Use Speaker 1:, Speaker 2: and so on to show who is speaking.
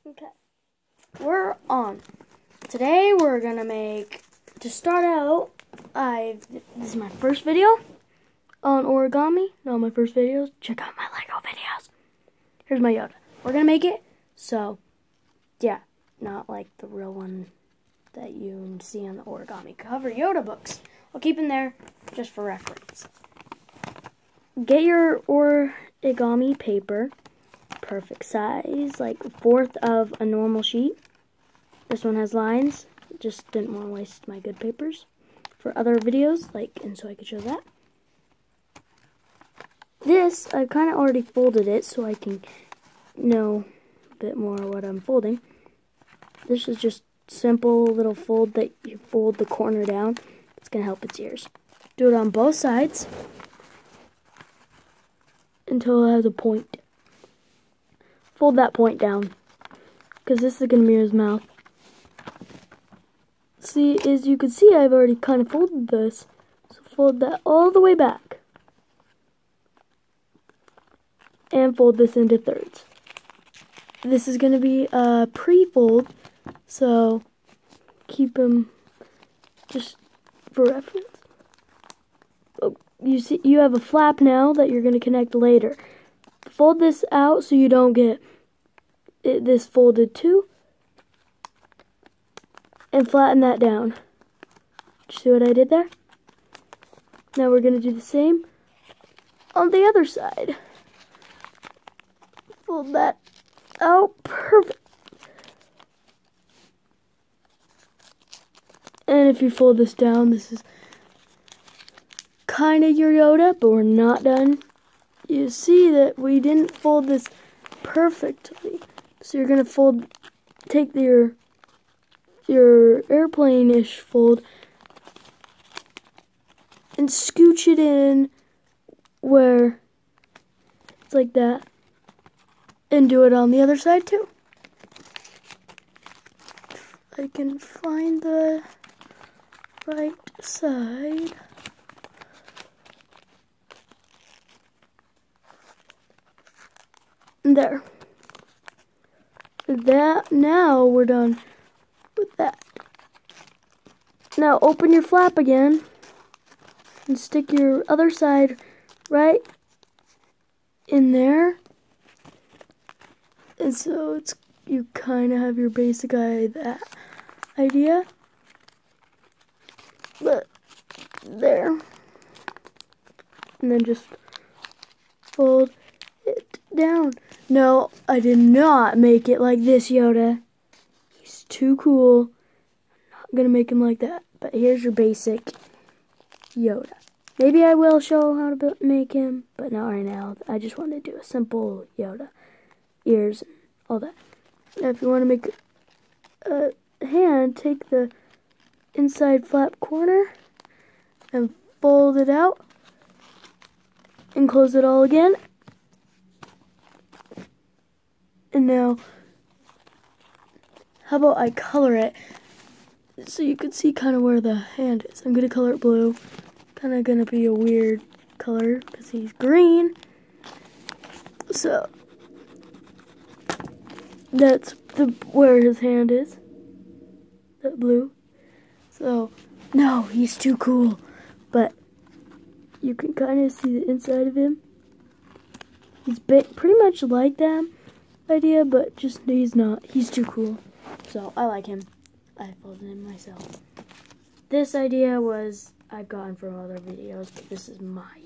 Speaker 1: Okay, we're on. Today we're gonna make, to start out, this is my first video on origami. No, my first videos. Check out my Lego videos. Here's my Yoda. We're gonna make it, so, yeah, not like the real one that you see on the origami cover Yoda books. I'll keep in there just for reference. Get your origami paper, perfect size, like a fourth of a normal sheet. This one has lines. Just didn't want to waste my good papers for other videos, and so I could show that. This, I've kind of already folded it so I can know a bit more what I'm folding. This is just simple little fold that you fold the corner down. It's going to help its ears. Do it on both sides until it has a point. Fold that point down, because this is going to be his mouth. See, as you can see, I've already kind of folded this. So fold that all the way back. And fold this into thirds. This is going to be a pre-fold, so keep them just for reference. Oh, you see, you have a flap now that you're going to connect later. Fold this out so you don't get this folded too. And flatten that down. See what I did there? Now we're going to do the same on the other side. Fold that out. Perfect. And if you fold this down, this is kind of your Yoda, but we're not done. You see that we didn't fold this perfectly. So you're going to take your airplane-ish fold and scooch it in where it's like that, and do it on the other side too. If I can find the right side. There. Now we're done with that. Now open your flap again and stick your other side right in there. And so you kind of have your basic idea. But there. And then just fold it down. No, I did not make it like this, Yoda. He's too cool. I'm not going to make him like that. But here's your basic Yoda. Maybe I will show how to make him, but not right now. I just want to do a simple Yoda. Ears and all that. Now if you want to make a hand, take the inside flap corner and fold it out and close it all again. And now, how about I color it so you can see kind of where the hand is. I'm going to color it blue. Kind of going to be a weird color because he's green. So, that's where his hand is. That blue. So, no, he's too cool. But you can kind of see the inside of him. He's pretty much like that idea, but just he's not. He's too cool. So I like him. I folded him myself. This idea I've gotten from other videos, but this is my